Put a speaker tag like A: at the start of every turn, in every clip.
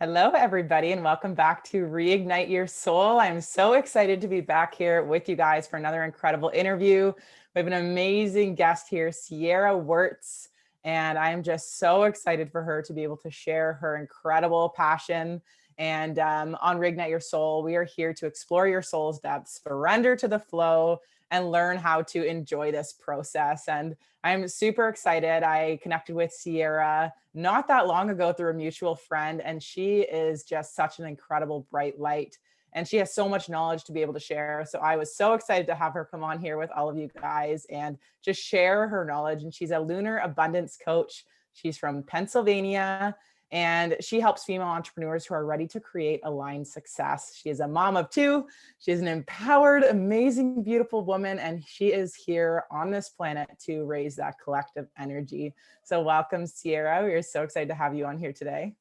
A: Hello, everybody, and welcome back to Reignite Your Soul. I'm so excited to be back here with you guys for another incredible interview. We have an amazing guest here, Sierra Wertz, and I'm just so excited for her to be able to share her incredible passion. And on Reignite Your Soul, we are here to explore your soul's depths, surrender to the flow, and learn how to enjoy this process. And I'm super excited. I connected with Sierra not that long ago through a mutual friend, and she is just such an incredible bright light. And she has so much knowledge to be able to share. So I was so excited to have her come on here with all of you guys and just share her knowledge. And she's a Lunar Abundance Coach. She's from Pennsylvania, and she helps female entrepreneurs who are ready to create aligned success. She is a mom of two. She is an empowered, amazing, beautiful woman, and she is here on this planet to raise that collective energy. So welcome, Sierra. We are so excited to have you on here today.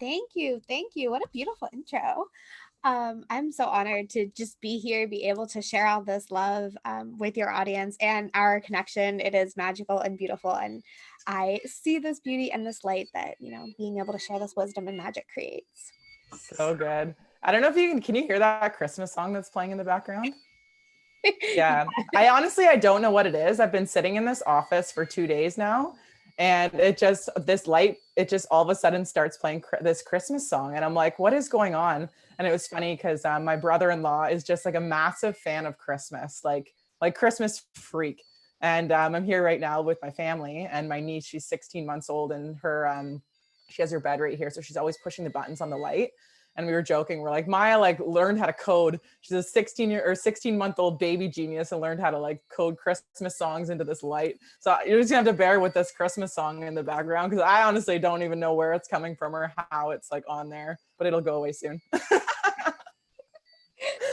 B: Thank you. Thank you. What a beautiful intro. I'm so honored to just be here, be able to share all this love with your audience and our connection. It is magical and beautiful. And I see this beauty and this light that, being able to share this wisdom and magic creates.
A: So good. I don't know if can you hear that Christmas song that's playing in the background? Yeah. I don't know what it is. I've been sitting in this office for 2 days now, and it just all of a sudden starts playing this Christmas song, and I'm like, what is going on? And it was funny because my brother-in-law is just like a massive fan of Christmas, like Christmas freak. And I'm here right now with my family and my niece. She's 16 months old, and she has her bed right here, so she's always pushing the buttons on the light. And we were joking, we're like, Maya learned how to code. She's a 16-month-old baby genius and learned how to code Christmas songs into this light. So you're just gonna have to bear with this Christmas song in the background, because I honestly don't even know where it's coming from or how it's on there, but it'll go away soon.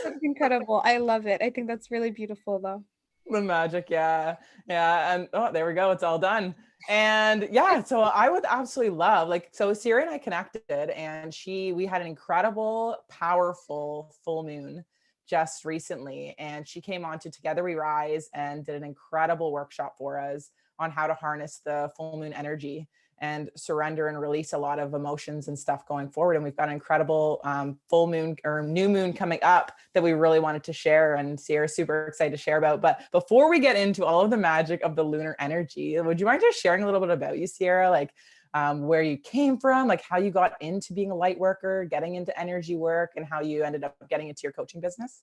B: That's incredible. I love it. I think that's really beautiful though.
A: The magic, yeah. And there we go, it's all done. And yeah, so I would absolutely love, so Sierra and I connected, and we had an incredible, powerful full moon just recently, and she came on to Together We Rise and did an incredible workshop for us on how to harness the full moon energy and surrender and release a lot of emotions and stuff going forward. And we've got an incredible full moon or new moon coming up that we really wanted to share, and Sierra's super excited to share about. But before we get into all of the magic of the lunar energy, would you mind just sharing a little bit about you, Sierra? Where you came from, how you got into being a light worker, getting into energy work, and how you ended up getting into your coaching business?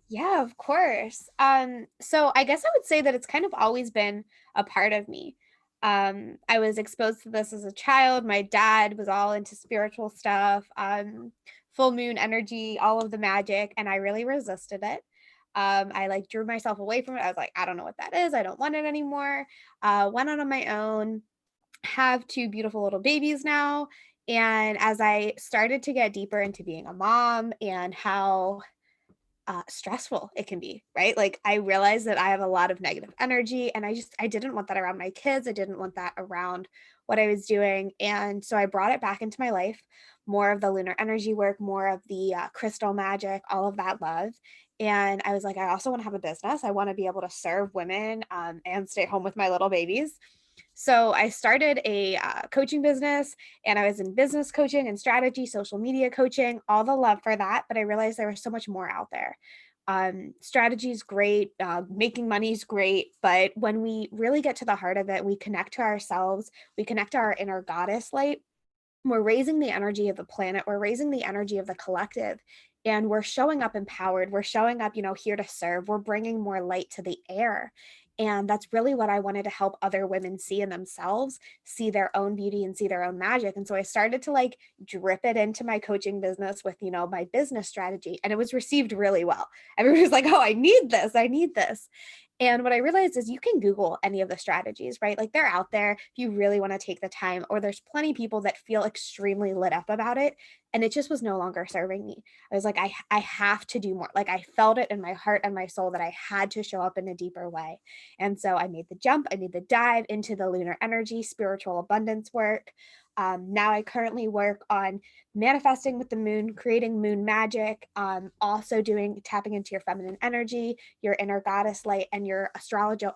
B: Yeah, of course. So I guess I would say that it's kind of always been a part of me. I was exposed to this as a child. My dad was all into spiritual stuff, full moon energy, all of the magic, and I really resisted it. I drew myself away from it. I was like, I don't know what that is. I don't want it anymore. Went on my own, have two beautiful little babies now. And as I started to get deeper into being a mom and how stressful it can be, right? I realized that I have a lot of negative energy, and I didn't want that around my kids. I didn't want that around what I was doing. And so I brought it back into my life, more of the lunar energy work, more of the crystal magic, all of that love. And I was like, I also want to have a business. I want to be able to serve women and stay home with my little babies. So I started a coaching business, and I was in business coaching and strategy, social media coaching, all the love for that. But I realized there was so much more out there. Strategy is great. Making money is great. But when we really get to the heart of it, we connect to ourselves, we connect to our inner goddess light. We're raising the energy of the planet. We're raising the energy of the collective. And we're showing up empowered. We're showing up, here to serve. We're bringing more light to the air. And that's really what I wanted to help other women see in themselves, see their own beauty and see their own magic. And so I started to drip it into my coaching business with, my business strategy. And it was received really well. Everybody was like, oh, I need this. I need this. And what I realized is you can Google any of the strategies, right? They're out there if you really want to take the time, or there's plenty of people that feel extremely lit up about it. And it just was no longer serving me. I was like, I have to do more. I felt it in my heart and my soul that I had to show up in a deeper way. And so I made the jump, I made the dive into the lunar energy, spiritual abundance work. Now I currently work on manifesting with the moon, creating moon magic, also tapping into your feminine energy, your inner goddess light, and your astrological,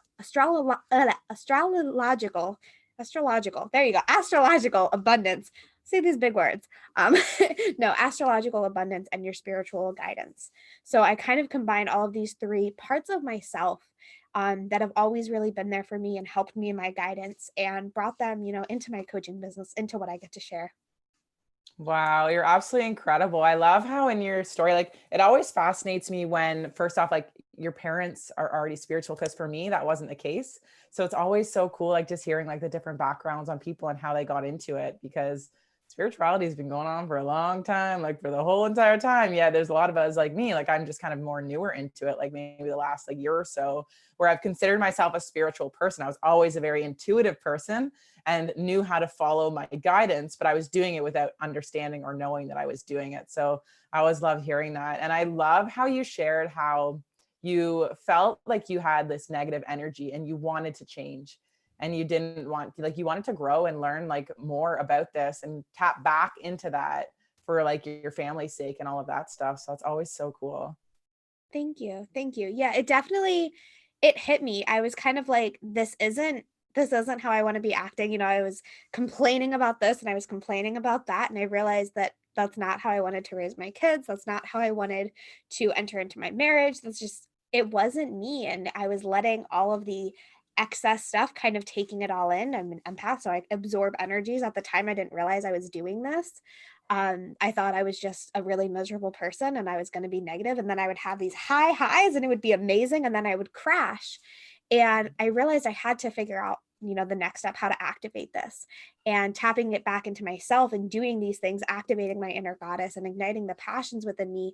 B: there you go, astrological abundance say these big words. Um, no, astrological abundance and your spiritual guidance. So I kind of combine all of these three parts of myself that have always really been there for me and helped me in my guidance and brought them, into my coaching business, into what I get to share.
A: Wow, you're absolutely incredible. I love how in your story, like it always fascinates me when first off, like your parents are already spiritual, because for me, that wasn't the case. So it's always so cool, like just hearing like the different backgrounds on people and how they got into it, because spirituality has been going on for a long time, like for the whole entire time. Yeah, there's a lot of us like me, like I'm just kind of more newer into it, like maybe the last like year or so, where I've considered myself a spiritual person. I was always a very intuitive person and knew how to follow my guidance, but I was doing it without understanding or knowing that I was doing it. So I always love hearing that. And I love how you shared how you felt like you had this negative energy and you wanted to change, and you didn't want, like, you wanted to grow and learn like more about this and tap back into that for like your family's sake and all of that stuff. So it's always so cool.
B: Thank you. Thank you. Yeah, it definitely it hit me. I was kind of like, this isn't how I want to be acting. I was complaining about this and I was complaining about that. And I realized that that's not how I wanted to raise my kids. That's not how I wanted to enter into my marriage. It wasn't me. And I was letting all of the excess stuff kind of taking it all in. I'm an empath, so I absorb energies. At the time, I didn't realize I was doing this. I thought I was just a really miserable person and I was going to be negative, and then I would have these high highs and it would be amazing, and then I would crash. And I realized I had to figure out, the next step, how to activate this, and tapping it back into myself and doing these things, activating my inner goddess and igniting the passions within me,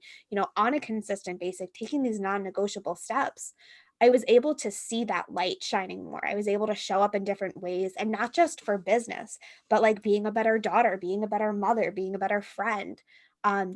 B: on a consistent basis, taking these non-negotiable steps. I was able to see that light shining more. I was able to show up in different ways, and not just for business, but like being a better daughter, being a better mother, being a better friend,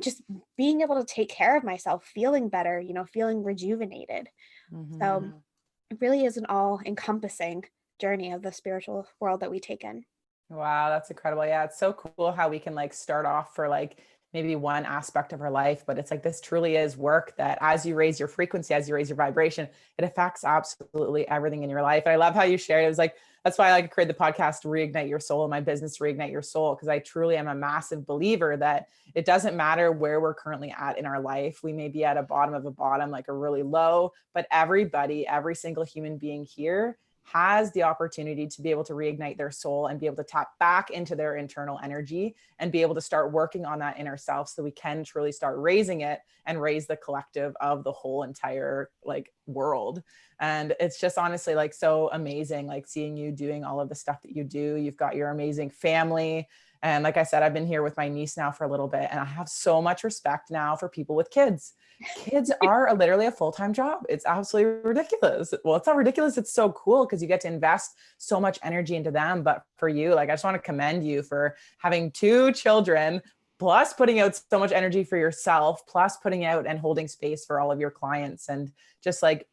B: just being able to take care of myself, feeling better, feeling rejuvenated. So
A: Mhm.
B: it really is an all encompassing journey of the spiritual world that we take in.
A: Wow, that's incredible. Yeah, it's so cool how we can like start off for like maybe one aspect of our life, but it's like this truly is work that as you raise your frequency, as you raise your vibration, it affects absolutely everything in your life. And I love how you shared it. It was like, that's why I like to create the podcast Reignite Your Soul, and my business Reignite Your Soul, because I truly am a massive believer that it doesn't matter where we're currently at in our life. We may be at a bottom of a bottom, like a really low, but everybody, every single human being here has the opportunity to be able to reignite their soul and be able to tap back into their internal energy and be able to start working on that inner self, so we can truly start raising it and raise the collective of the whole entire like world. And it's just honestly like so amazing, like seeing you doing all of the stuff that you do. You've got your amazing family. And like I said, I've been here with my niece now for a little bit, and I have so much respect now for people with kids. Kids are literally a full-time job. It's absolutely ridiculous. Well, it's not ridiculous. It's so cool because you get to invest so much energy into them. But for you, like, I just want to commend you for having two children, plus putting out so much energy for yourself, plus putting out and holding space for all of your clients, and just like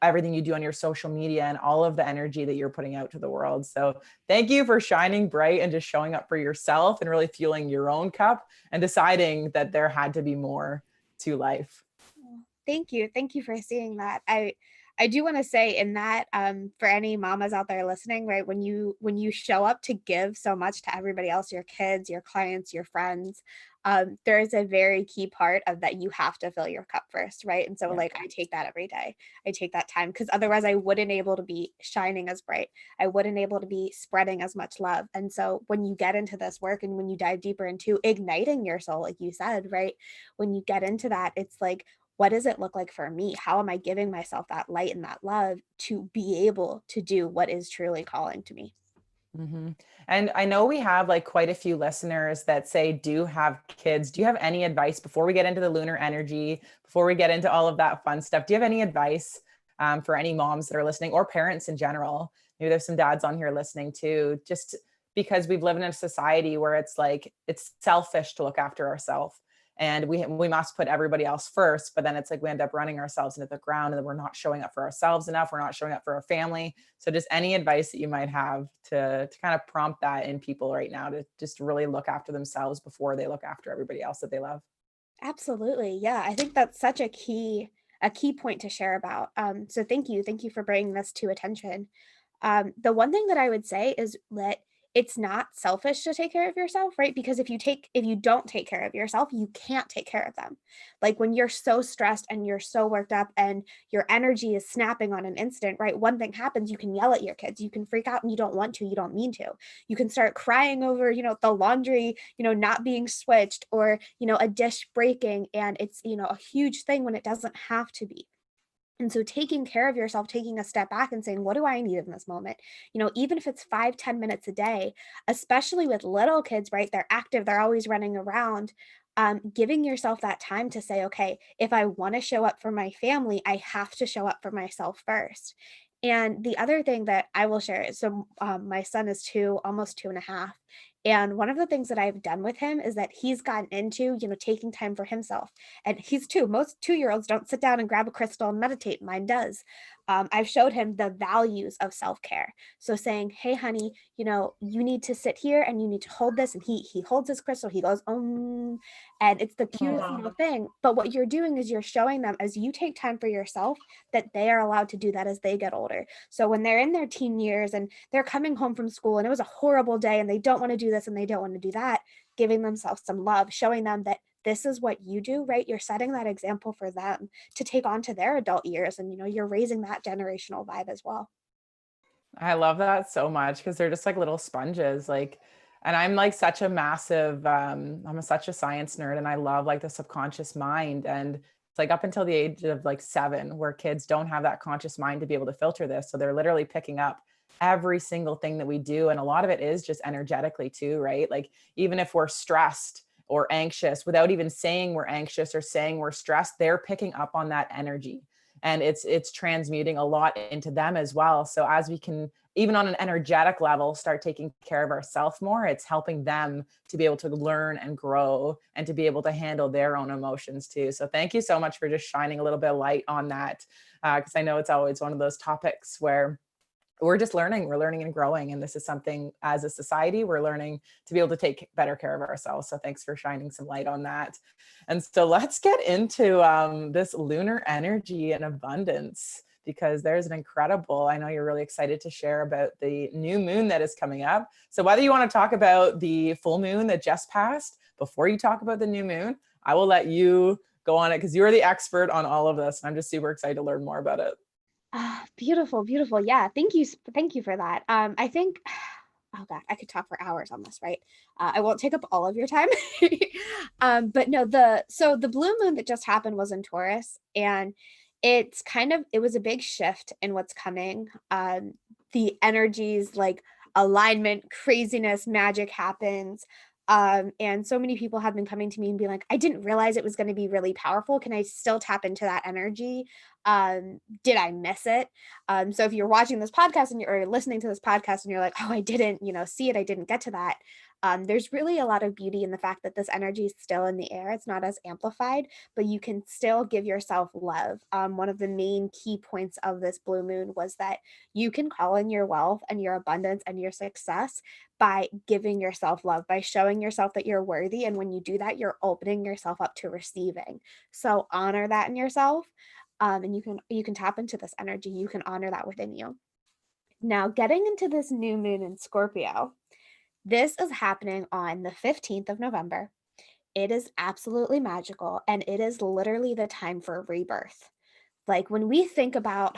A: everything you do on your social media and all of the energy that you're putting out to the world. So thank you for shining bright and just showing up for yourself and really fueling your own cup and deciding that there had to be more to life.
B: Oh, thank you. Thank you for seeing that. I do want to say in that, for any mamas out there listening, right, when you show up to give so much to everybody else, your kids, your clients, your friends, there is a very key part of that. You have to fill your cup first, right? And so
A: Yeah.
B: like I take that every day. I take that time, because otherwise I wouldn't able to be shining as bright. I wouldn't able to be spreading as much love. And so when you get into this work and when you dive deeper into igniting your soul, like you said, right? When you get into that, it's like, what does it look like for me? How am I giving myself that light and that love to be able to do what is truly calling to me?
A: Hmm. And I know we have like quite a few listeners that say do have kids. Do you have any advice before we get into the lunar energy, before we get into all of that fun stuff? Do you have any advice for any moms that are listening, or parents in general? Maybe there's some dads on here listening too, just because we've lived in a society where it's like it's selfish to look after ourselves, and we must put everybody else first, but then it's like we end up running ourselves into the ground, and then we're not showing up for ourselves enough, we're not showing up for our family. So just any advice that you might have to kind of prompt that in people right now to just really look after themselves before they look after everybody else that they love.
B: Absolutely. Yeah. I think that's such a key point to share about. So thank you. Thank you for bringing this to attention. The one thing that I would say is that it's not selfish to take care of yourself, right? Because if you don't take care of yourself, you can't take care of them. Like when you're so stressed and you're so worked up and your energy is snapping on an instant, right? One thing happens, you can yell at your kids, you can freak out and you don't want to, you don't mean to. You can start crying over, the laundry, not being switched, or, a dish breaking, and it's, a huge thing when it doesn't have to be. And so taking care of yourself, taking a step back and saying, what do I need in this moment? Even if it's 5-10 minutes a day, especially with little kids, right? They're active, they're always running around. Giving yourself that time to say, okay, if I want to show up for my family, I have to show up for myself first. And the other thing that I will share is, so my son is 2, almost 2.5. And one of the things that I've done with him is that he's gotten into, taking time for himself. And he's 2. Most 2-year-olds don't sit down and grab a crystal and meditate. Mine does. I've showed him the values of self-care. So saying, hey, honey, you need to sit here and you need to hold this. And he holds his crystal. He goes, and it's the cutest little thing. But what you're doing is you're showing them, as you take time for yourself, that they are allowed to do that as they get older. So when they're in their teen years and they're coming home from school and it was a horrible day and they don't want to do this and they don't want to do that, giving themselves some love, showing them that this is what you do, right? You're setting that example for them to take on to their adult years. And, you're raising that generational vibe as well.
A: I love that so much because they're just like little sponges. Like, and I'm like such a massive, such a science nerd, and I love like the subconscious mind. And it's like up until the age of like 7, where kids don't have that conscious mind to be able to filter this. So they're literally picking up every single thing that we do. And a lot of it is just energetically too, right? Like even if we're stressed or anxious, without even saying we're anxious or saying we're stressed, they're picking up on that energy, and it's transmuting a lot into them as well. So as we can, even on an energetic level, start taking care of ourselves more, it's helping them to be able to learn and grow and to be able to handle their own emotions too. So thank you so much for just shining a little bit of light on that, because I know it's always one of those topics where we're learning and growing. And this is something as a society, we're learning to be able to take better care of ourselves. So thanks for shining some light on that. And so let's get into this lunar energy and abundance, because there's an incredible, I know you're really excited to share about the new moon that is coming up. So whether you want to talk about the full moon that just passed, before you talk about the new moon, I will let you go on it because you're the expert on all of this. And I'm just super excited to learn more about it.
B: Beautiful, beautiful. Yeah. Thank you. Thank you for that. I think, oh God, I could talk for hours on this, right? I won't take up all of your time. But no, so the blue moon that just happened was in Taurus, and it was a big shift in what's coming. The energies, like alignment, craziness, magic happens. And so many people have been coming to me and being like, I didn't realize it was going to be really powerful. Can I still tap into that energy? Did I miss it? So if you're watching this podcast and you're listening to this podcast and you're like, oh, I didn't, see it, I didn't get to that. There's really a lot of beauty in the fact that this energy is still in the air. It's not as amplified, but you can still give yourself love. One of the main key points of this blue moon was that you can call in your wealth and your abundance and your success by giving yourself love, by showing yourself that you're worthy. And when you do that, you're opening yourself up to receiving. So honor that in yourself. And you can tap into this energy. You can honor that within you. Now, getting into this new moon in Scorpio, this is happening on the 15th of November. It is absolutely magical, and it is literally the time for rebirth. Like when we think about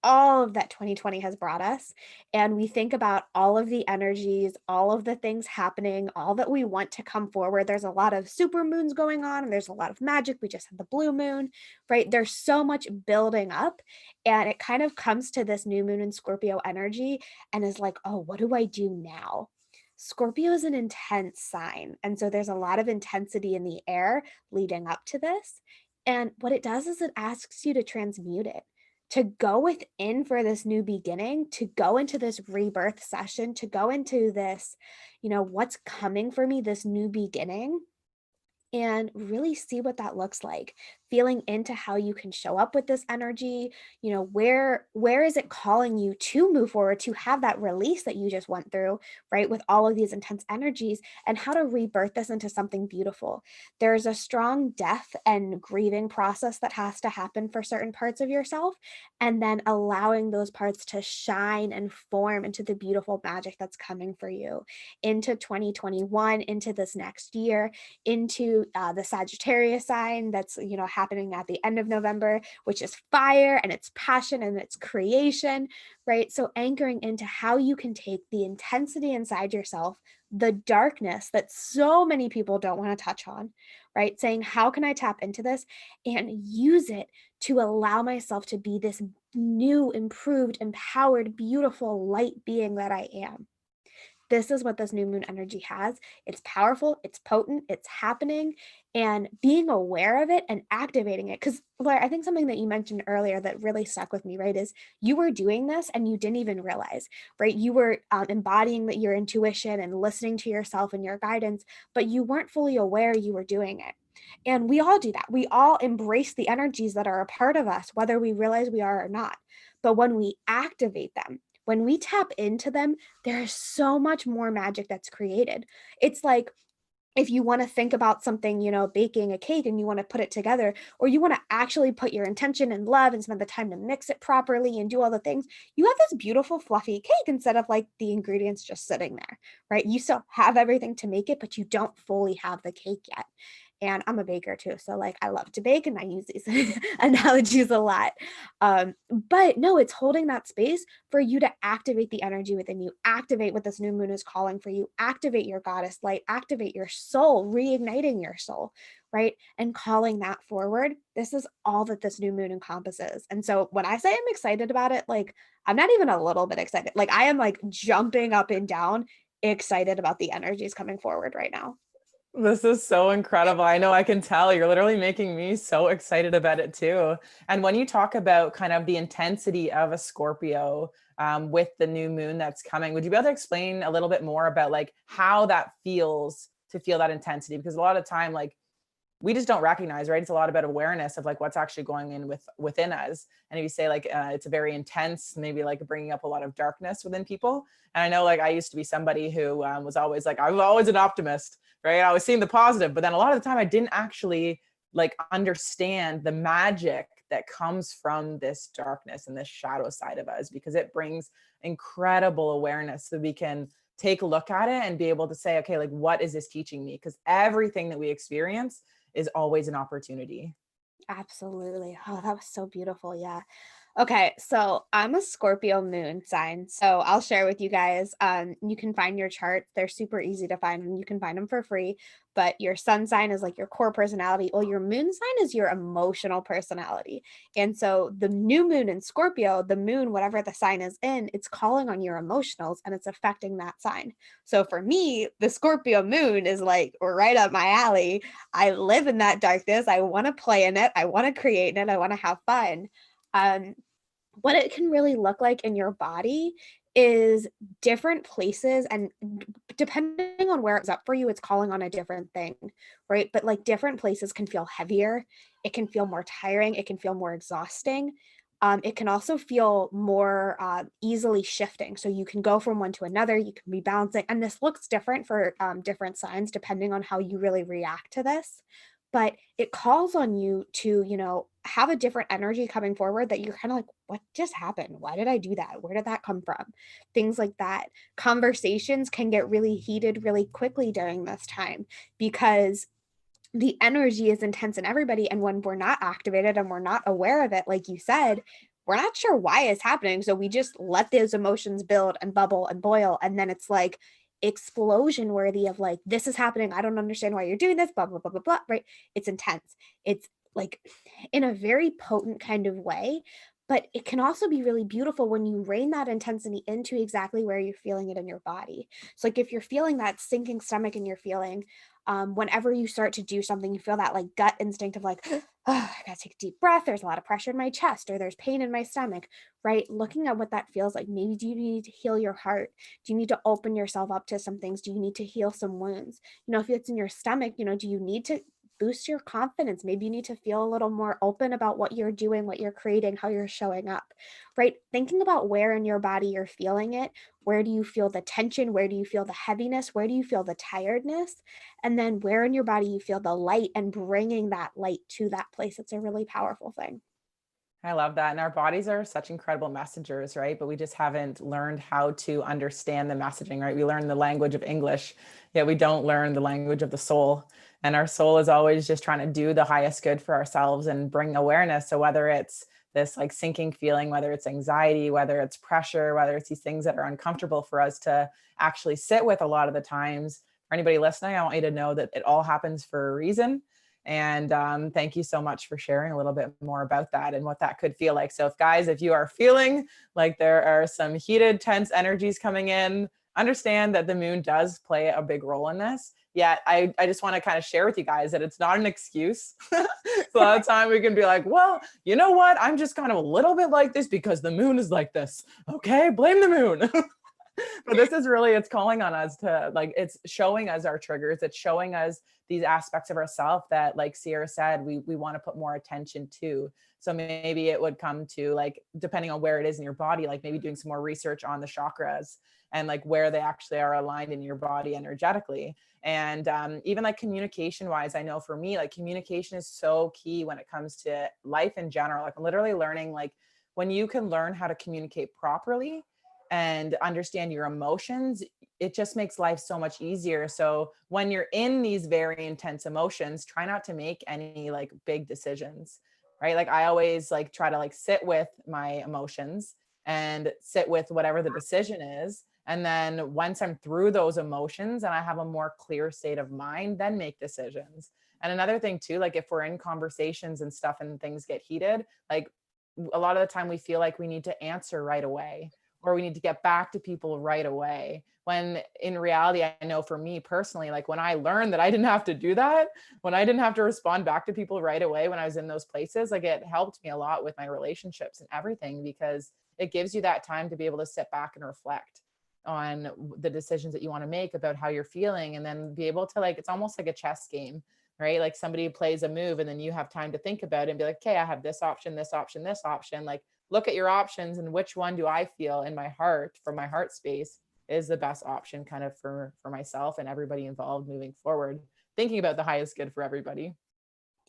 B: all of that 2020 has brought us, and we think about all of the energies, all of the things happening, all that we want to come forward. There's a lot of super moons going on, and there's a lot of magic. We just had the blue moon, right? There's so much building up, and it kind of comes to this new moon in Scorpio energy and is like, oh, what do I do now? Scorpio is an intense sign, and so there's a lot of intensity in the air leading up to this. And what it does is it asks you to transmute it, to go within for this new beginning, to go into this rebirth session, to go into this, what's coming for me, this new beginning, and really see what that looks like, feeling into how you can show up with this energy. Where is it calling you to move forward, to have that release that you just went through, right, with all of these intense energies, and how to rebirth this into something beautiful. There's a strong death and grieving process that has to happen for certain parts of yourself, and then allowing those parts to shine and form into the beautiful magic that's coming for you into 2021, into this next year, into the Sagittarius sign that's, happening at the end of November, which is fire and it's passion and it's creation, right? So anchoring into how you can take the intensity inside yourself, the darkness that so many people don't want to touch on, right? Saying, how can I tap into this and use it to allow myself to be this new, improved, empowered, beautiful light being that I am. This is what this new moon energy has. It's powerful, it's potent, it's happening, and being aware of it and activating it. Because, Blair, I think something that you mentioned earlier that really stuck with me, right, is you were doing this and you didn't even realize, right? You were embodying your intuition and listening to yourself and your guidance, but you weren't fully aware you were doing it. And we all do that. We all embrace the energies that are a part of us, whether we realize we are or not. But when we activate them, when we tap into them, there is so much more magic that's created. It's like if you want to think about something, baking a cake and you want to put it together, or you want to actually put your intention and love and spend the time to mix it properly and do all the things, you have this beautiful fluffy cake instead of like the ingredients just sitting there, right? You still have everything to make it, but you don't fully have the cake yet. And I'm a baker too. So like I love to bake and I use these analogies a lot. But no, it's holding that space for you to activate the energy within you, activate what this new moon is calling for you, activate your goddess light, activate your soul, reigniting your soul, right? And calling that forward. This is all that this new moon encompasses. And so when I say I'm excited about it, like I'm not even a little bit excited. Like I am like jumping up and down, excited about the energies coming forward right now.
A: This is so incredible. I know I can tell you're literally making me so excited about it too. And when you talk about kind of the intensity of a Scorpio with the new moon that's coming, would you be able to explain a little bit more about like how that feels to feel that intensity? Because a lot of time, like we just don't recognize, right? It's a lot about awareness of like what's actually going in within us. And if you say like it's a very intense, maybe like bringing up a lot of darkness within people. And I know like I used to be somebody who was always like, I was always an optimist, right? I was seeing the positive, but then a lot of the time I didn't actually like understand the magic that comes from this darkness and this shadow side of us, because it brings incredible awareness so we can take a look at it and be able to say, okay, like what is this teaching me? Because everything that we experience is always an opportunity.
B: Absolutely. Oh, that was so beautiful. Yeah. Okay, so I'm a Scorpio moon sign. So I'll share with you guys. You can find your charts. They're super easy to find and you can find them for free. But your sun sign is like your core personality. Well, your moon sign is your emotional personality. And so the new moon in Scorpio, the moon, whatever the sign is in, it's calling on your emotionals and it's affecting that sign. So for me, the Scorpio moon is like right up my alley. I live in that darkness. I want to play in it. I want to create in it. I want to have fun. Um, what it can really look like in your body is different places, and depending on where it's up for you, it's calling on a different thing, right? But like different places can feel heavier, it can feel more tiring, it can feel more exhausting. It can also feel more easily shifting. So you can go from one to another, you can be bouncing, and this looks different for different signs depending on how you really react to this. But it calls on you to, have a different energy coming forward that you're kind of like, what just happened? Why did I do that? Where did that come from? Things like that. Conversations can get really heated really quickly during this time because the energy is intense in everybody. And when we're not activated and we're not aware of it, like you said, we're not sure why it's happening. So we just let those emotions build and bubble and boil. And then it's like explosion worthy of like, this is happening. I don't understand why you're doing this, blah, blah, blah, blah, blah. Right. It's intense. It's like in a very potent kind of way. But it can also be really beautiful when you rein that intensity into exactly where you're feeling it in your body. So, like, if you're feeling that sinking stomach and you're feeling whenever you start to do something, you feel that like gut instinct of like, oh, I gotta take a deep breath. There's a lot of pressure in my chest, or there's pain in my stomach, right? Looking at what that feels like. Maybe do you need to heal your heart? Do you need to open yourself up to some things? Do you need to heal some wounds? If it's in your stomach, do you need to boost your confidence. Maybe you need to feel a little more open about what you're doing, what you're creating, how you're showing up, right? Thinking about where in your body you're feeling it. Where do you feel the tension? Where do you feel the heaviness? Where do you feel the tiredness? And then where in your body you feel the light, and bringing that light to that place. It's a really powerful thing.
A: I love that. And our bodies are such incredible messengers, right? But we just haven't learned how to understand the messaging, right? We learn the language of English, yet we don't learn the language of the soul. And our soul is always just trying to do the highest good for ourselves and bring awareness. So whether it's this like sinking feeling, whether it's anxiety, whether it's pressure, whether it's these things that are uncomfortable for us to actually sit with a lot of the times, for anybody listening, I want you to know that it all happens for a reason. And thank you so much for sharing a little bit more about that and what that could feel like. So if guys, if you are feeling like there are some heated, tense energies coming in, understand that the moon does play a big role in this. Yet I just want to kind of share with you guys that it's not an excuse. So a lot of time we can be like, well, you know what? I'm just kind of a little bit like this because the moon is like this. Okay, blame the moon. But this is really, it's calling on us to like, it's showing us our triggers. It's showing us these aspects of ourselves that, like Sierra said, we want to put more attention to. So maybe it would come to like, depending on where it is in your body, like maybe doing some more research on the chakras and like where they actually are aligned in your body energetically. And even like communication wise, I know for me, like communication is so key when it comes to life in general. Like I'm literally learning, like when you can learn how to communicate properly and understand your emotions, it just makes life so much easier. So when you're in these very intense emotions, try not to make any like big decisions, right? Like I always like try to like sit with my emotions and sit with whatever the decision is. And then once I'm through those emotions and I have a more clear state of mind, then make decisions. And another thing too, like if we're in conversations and stuff and things get heated, like a lot of the time we feel like we need to answer right away, or we need to get back to people right away. When in reality, I know for me personally, like when I learned that I didn't have to do that, when I didn't have to respond back to people right away, when I was in those places, like it helped me a lot with my relationships and everything, because it gives you that time to be able to sit back and reflect on the decisions that you want to make about how you're feeling, and then be able to like, it's almost like a chess game, right? Like somebody plays a move and then you have time to think about it and be like, okay, I have this option, this option, this option. Like look at your options and which one do I feel in my heart, from my heart space, is the best option kind of for myself and everybody involved moving forward, thinking about the highest good for everybody.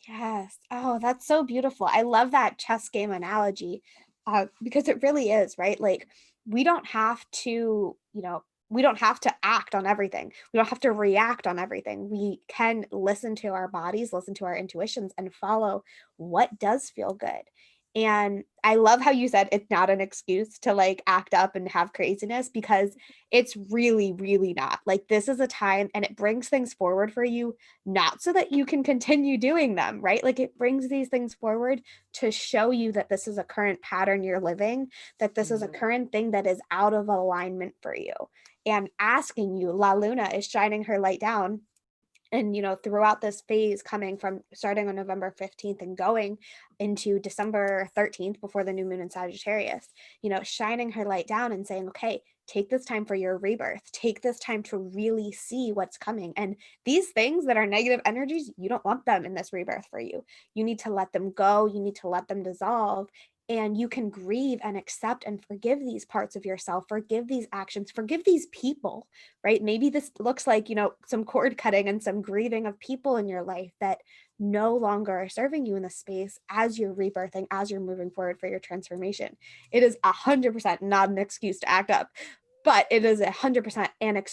B: Yes. Oh, that's so beautiful. I love that chess game analogy, because it really is, right? Like, we don't have to, we don't have to act on everything. We don't have to react on everything. We can listen to our bodies, listen to our intuitions, and follow what does feel good. And I love how you said it's not an excuse to like act up and have craziness, because it's really, really not. Like, this is a time and it brings things forward for you, not so that you can continue doing them, right? Like it brings these things forward to show you that this is a current pattern you're living, that this is a current thing that is out of alignment for you. And asking you, La Luna is shining her light down. And throughout this phase, coming from starting on November 15th and going into December 13th before the new moon in Sagittarius, shining her light down and saying, okay, take this time for your rebirth, take this time to really see what's coming. And these things that are negative energies, you don't want them in this rebirth for you. You need to let them go, you need to let them dissolve. And you can grieve and accept and forgive these parts of yourself, forgive these actions, forgive these people, right? Maybe this looks like, some cord cutting and some grieving of people in your life that no longer are serving you in the space as you're rebirthing, as you're moving forward for your transformation. It is 100% not an excuse to act up, but it is 100% an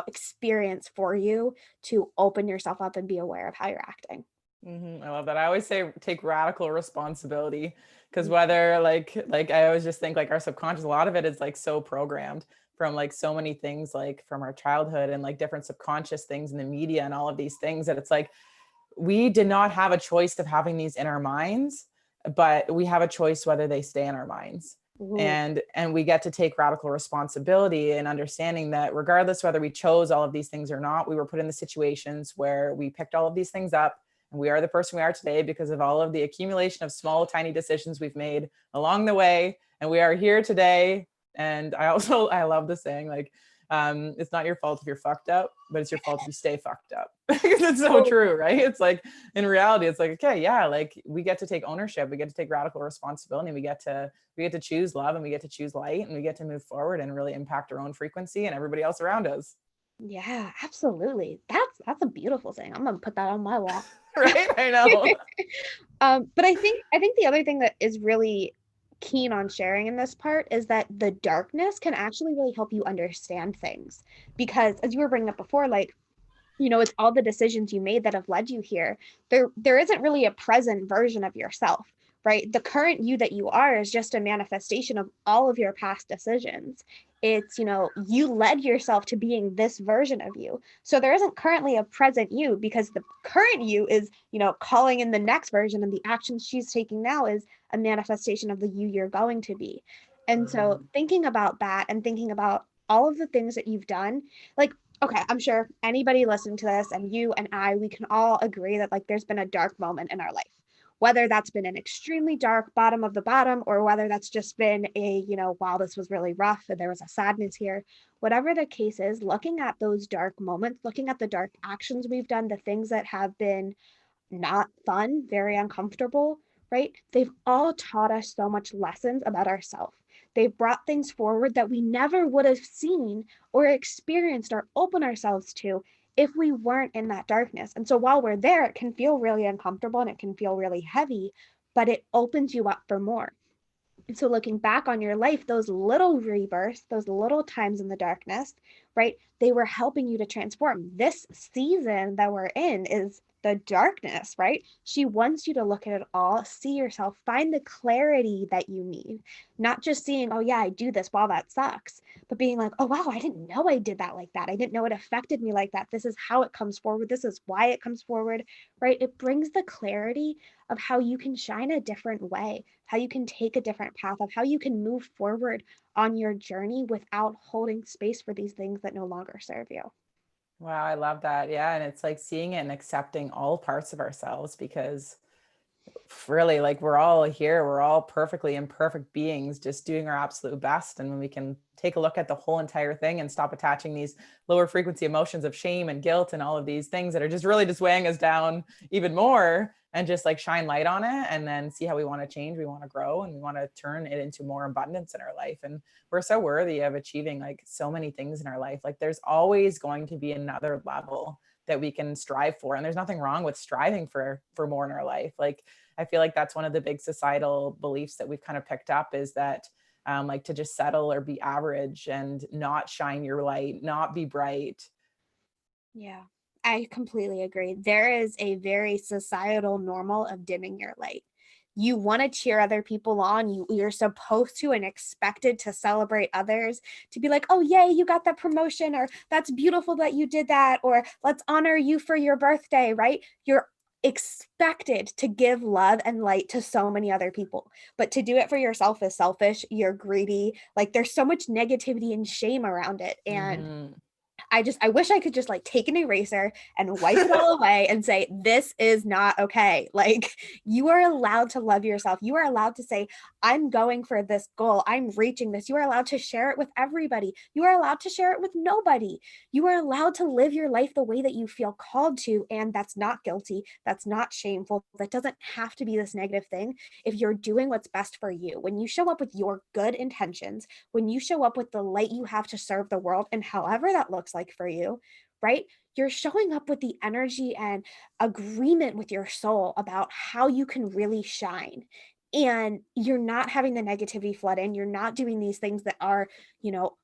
B: experience for you to open yourself up and be aware of how you're acting.
A: I love that. I always say take radical responsibility, because whether like I always just think like our subconscious, a lot of it is like so programmed from like so many things, like from our childhood and like different subconscious things in the media and all of these things, that it's like we did not have a choice of having these in our minds, but we have a choice whether they stay in our minds.
B: Ooh.
A: And we get to take radical responsibility and understanding that regardless whether we chose all of these things or not, we were put in the situations where we picked all of these things up. And we are the person we are today because of all of the accumulation of small, tiny decisions we've made along the way. And we are here today. And I love the saying, like, it's not your fault if you're fucked up, but it's your fault if you stay fucked up. Because it's so true, right? It's like, in reality, it's like, okay, yeah, like we get to take ownership, we get to take radical responsibility, we get to choose love, and we get to choose light, and we get to move forward and really impact our own frequency and everybody else around us.
B: Yeah, absolutely. That's a beautiful thing. I'm gonna put that on my wall.
A: Right? I know.
B: But I think the other thing that is really keen on sharing in this part is that the darkness can actually really help you understand things. Because as you were bringing up before, like, it's all the decisions you made that have led you here. There isn't really a present version of yourself, right? The current you that you are is just a manifestation of all of your past decisions. It's, you led yourself to being this version of you. So there isn't currently a present you, because the current you is, calling in the next version, and the action she's taking now is a manifestation of the you you're going to be. And so thinking about that and thinking about all of the things that you've done, like, okay, I'm sure anybody listening to this, and you and I, we can all agree that like there's been a dark moment in our life, whether that's been an extremely dark bottom of the bottom, or whether that's just been a, wow, this was really rough and there was a sadness here. Whatever the case is, looking at those dark moments, looking at the dark actions we've done, the things that have been not fun, very uncomfortable, right? They've all taught us so much lessons about ourselves. They've brought things forward that we never would have seen or experienced or opened ourselves to if we weren't in that darkness. And so while we're there, it can feel really uncomfortable and it can feel really heavy, but it opens you up for more. And so looking back on your life, those little rebirths, those little times in the darkness, right? They were helping you to transform. This season that we're in is the darkness, right? She wants you to look at it all, see yourself, find the clarity that you need, not just seeing, oh yeah, I do this, wow, that sucks, but being like, oh wow, I didn't know I did that like that. I didn't know it affected me like that. This is how it comes forward. This is why it comes forward, right? It brings the clarity of how you can shine a different way, how you can take a different path, of how you can move forward on your journey without holding space for these things that no longer serve you.
A: Wow, I love that. Yeah. And it's like seeing it and accepting all parts of ourselves, because really, like, we're all here, we're all perfectly imperfect beings just doing our absolute best. And when we can take a look at the whole entire thing and stop attaching these lower frequency emotions of shame and guilt and all of these things that are just really just weighing us down even more, and just like shine light on it, and then see how we want to change, we want to grow, and we want to turn it into more abundance in our life. And we're so worthy of achieving like so many things in our life. Like there's always going to be another level that we can strive for, and there's nothing wrong with striving for more in our life. Like I feel like that's one of the big societal beliefs that we've kind of picked up, is that like to just settle or be average and not shine your light, not be bright.
B: Yeah, I completely agree. There is a very societal normal of dimming your light. You want to cheer other people on. You're supposed to and expected to celebrate others, to be like, oh, yay, you got that promotion, or that's beautiful that you did that, or let's honor you for your birthday, right? You're expected to give love and light to so many other people, but to do it for yourself is selfish. You're greedy. Like there's so much negativity and shame around it. And
A: Mm-hmm.
B: I wish I could just like take an eraser and wipe it all away and say, this is not okay. Like you are allowed to love yourself. You are allowed to say, I'm going for this goal. I'm reaching this. You are allowed to share it with everybody. You are allowed to share it with nobody. You are allowed to live your life the way that you feel called to. And that's not guilty. That's not shameful. That doesn't have to be this negative thing if you're doing what's best for you. When you show up with your good intentions, when you show up with the light you have to serve the world, and however that looks like for you, right? You're showing up with the energy and agreement with your soul about how you can really shine. And you're not having the negativity flood in. You're not doing these things that are,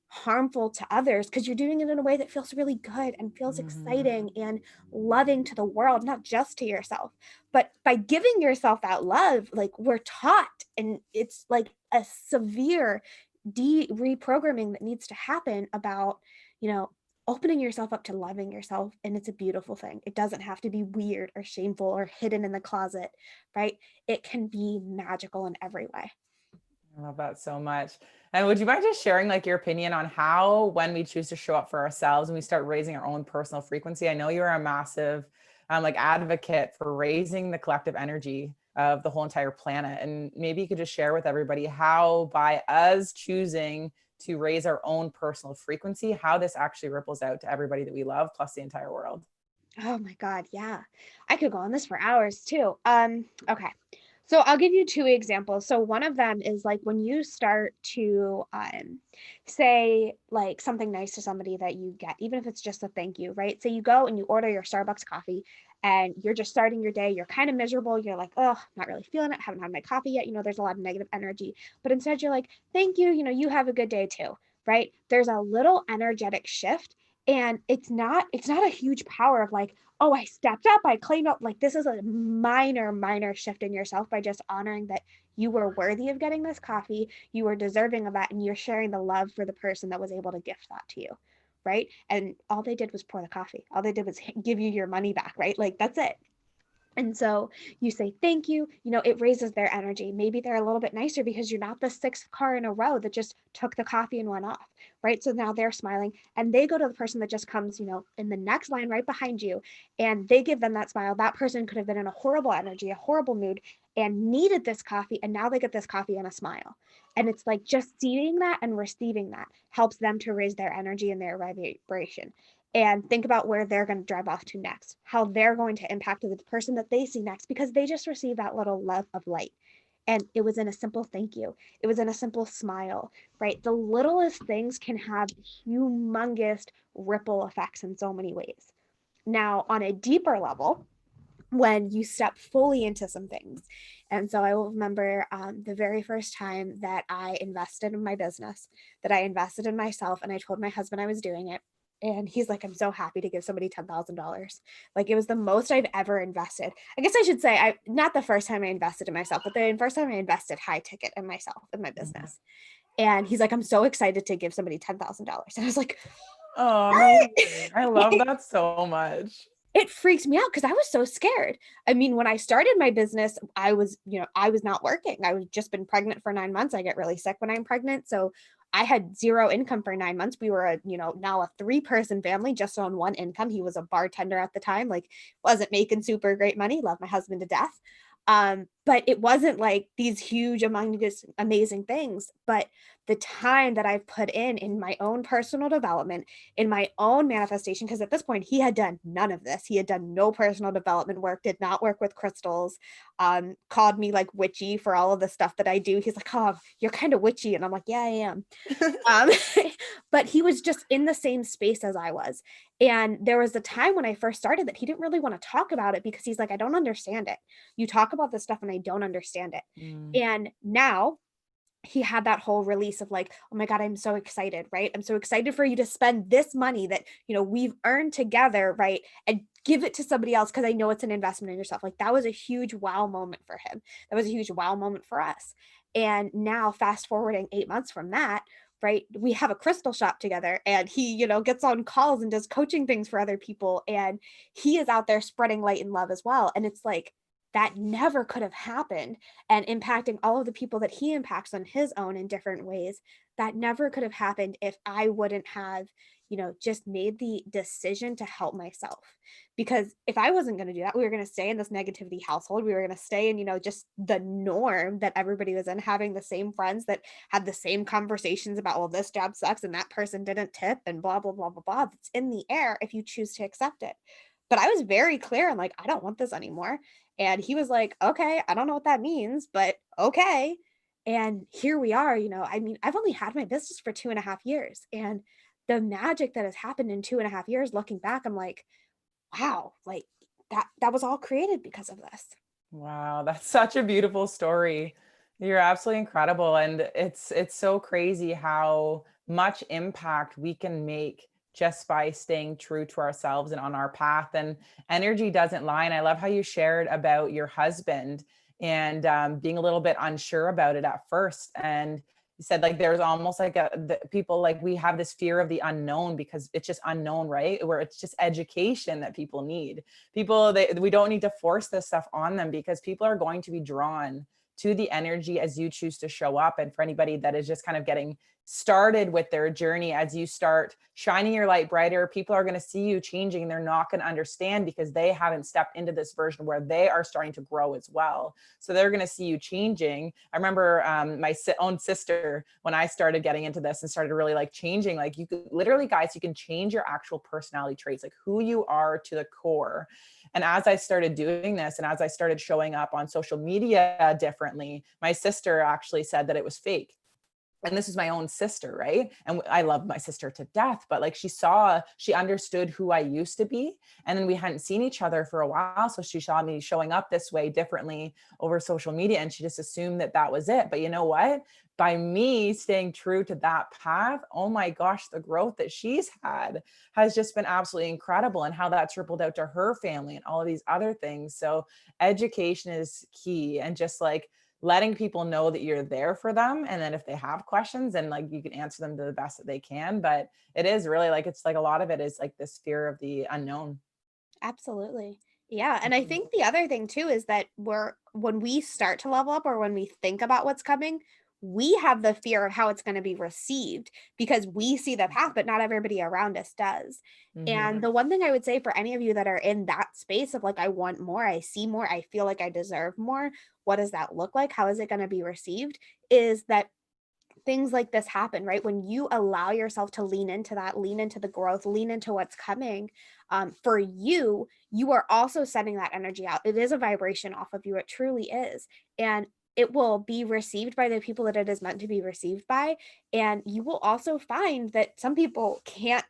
B: harmful to others, because you're doing it in a way that feels really good and feels
A: Mm-hmm.
B: exciting and loving to the world, not just to yourself. But by giving yourself that love, like we're taught, and it's like a severe reprogramming that needs to happen about, you know, opening yourself up to loving yourself. And it's a beautiful thing. It doesn't have to be weird or shameful or hidden in the closet, right? It can be magical in every way.
A: I love that so much. And would you mind just sharing like your opinion on how, when we choose to show up for ourselves and we start raising our own personal frequency? I know you're a massive like advocate for raising the collective energy of the whole entire planet. And maybe you could just share with everybody how, by us choosing to raise our own personal frequency, how this actually ripples out to everybody that we love, plus the entire world.
B: Oh my God. Yeah. I could go on this for hours too. Okay. So I'll give you two examples. So one of them is like when you start to say like something nice to somebody that you get, even if it's just a thank you, right? So you go and you order your Starbucks coffee and you're just starting your day. You're kind of miserable. You're like, oh, not really feeling it. Haven't had my coffee yet. There's a lot of negative energy. But instead you're like, thank you. You have a good day too, right? There's a little energetic shift. And it's not a huge power of like, oh, I stepped up, I cleaned up. Like, this is a minor shift in yourself by just honoring that you were worthy of getting this coffee, you were deserving of that, and you're sharing the love for the person that was able to gift that to you. Right. And all they did was pour the coffee. All they did was give you your money back. Right. Like, that's it. And so you say thank you, it raises their energy. Maybe they're a little bit nicer because you're not the sixth car in a row that just took the coffee and went off, right? So now they're smiling and they go to the person that just comes, in the next line right behind you, and they give them that smile. That person could have been in a horrible energy, a horrible mood, and needed this coffee. And now they get this coffee and a smile. And it's like just seeing that and receiving that helps them to raise their energy and their vibration, and think about where they're going to drive off to next, how they're going to impact the person that they see next, because they just received that little love of light. And it was in a simple thank you. It was in a simple smile, right? The littlest things can have humongous ripple effects in so many ways. Now, on a deeper level, when you step fully into some things. And so I will remember the very first time that I invested in my business, that I invested in myself, and I told my husband I was doing it. And he's like, I'm so happy to give somebody $10,000. Like, it was the most I've ever invested. I guess I should say, not the first time I invested in myself, but the first time I invested high ticket in myself, in my business. And he's like, I'm so excited to give somebody $10,000. And I was like,
A: Oh, amazing. I love that so much.
B: it freaks me out because I was so scared. I mean, when I started my business, I was not working. I was just been pregnant for 9 months. I get really sick when I'm pregnant. So I had zero income for 9 months. We were now a 3-person family just on one income. He was a bartender at the time, like wasn't making super great money. Love my husband to death. But it wasn't like these huge, amazing things. But the time that I've put in my own personal development, in my own manifestation, because at this point he had done none of this. He had done no personal development work, did not work with crystals, called me like witchy for all of the stuff that I do. He's like, oh, you're kind of witchy. And I'm like, yeah, I am. Um, but he was just in the same space as I was. And there was a time when I first started that he didn't really want to talk about it because he's like, I don't understand it. You talk about this stuff and I don't understand it.
A: Mm.
B: And now he had that whole release of like, oh my God, I'm so excited, right? I'm so excited for you to spend this money that, we've earned together, right? And give it to somebody else because I know it's an investment in yourself. Like, that was a huge wow moment for him. That was a huge wow moment for us. And now fast forwarding 8 months from that, right? We have a crystal shop together and he, gets on calls and does coaching things for other people. And he is out there spreading light and love as well. And it's like, that never could have happened, and impacting all of the people that he impacts on his own in different ways. That never could have happened if I wouldn't have, just made the decision to help myself. Because if I wasn't going to do that, we were going to stay in this negativity household. We were going to stay in, just the norm that everybody was in, having the same friends that had the same conversations about, well, this job sucks and that person didn't tip and blah, blah, blah, blah, blah. It's in the air if you choose to accept it. But I was very clear and like, I don't want this anymore. And he was like, okay, I don't know what that means, but okay. And here we are, I mean, I've only had my business for 2.5 years. And the magic that has happened in 2.5 years, looking back, I'm like, wow, like that was all created because of this.
A: Wow, that's such a beautiful story. You're absolutely incredible. And it's so crazy how much impact we can make just by staying true to ourselves and on our path. And energy doesn't lie. And I love how you shared about your husband and being a little bit unsure about it at first. And you said like there's almost like people like we have this fear of the unknown because it's just unknown, right? Where it's just education that people need. We don't need to force this stuff on them because people are going to be drawn to the energy as you choose to show up. And for anybody that is just kind of getting started with their journey. As you start shining your light brighter, people are going to see you changing. They're not going to understand because they haven't stepped into this version where they are starting to grow as well. So they're going to see you changing. I remember my own sister, when I started getting into this and started really like changing, like you could literally, guys, you can change your actual personality traits, like who you are to the core. And as I started doing this and as I started showing up on social media differently, my sister actually said that it was fake. And this is my own sister, right? And I love my sister to death, but like she understood who I used to be. And then we hadn't seen each other for a while. So she saw me showing up this way differently over social media. And she just assumed that that was it. But you know what? By me staying true to that path, oh my gosh, the growth that she's had has just been absolutely incredible, and how that's rippled out to her family and all of these other things. So education is key, and just like letting people know that you're there for them. And then if they have questions, then like you can answer them to the best that they can. But it is really like, it's like a lot of it is like this fear of the unknown.
B: Absolutely. Yeah. And I
A: Mhm.
B: think the other thing too is that when we start to level up or when we think about what's coming, we have the fear of how it's going to be received because we see the path, but not everybody around us does. And
A: Mhm.
B: the one thing I would say for any of you that are in that space of like, I want more, I see more, I feel like I deserve more, what does that look like? How is it going to be received? Is that things like this happen, right? When you allow yourself to lean into that, lean into the growth, lean into what's coming for you, you are also sending that energy out. It is a vibration off of you. It truly is. And it will be received by the people that it is meant to be received by. And you will also find that some people can't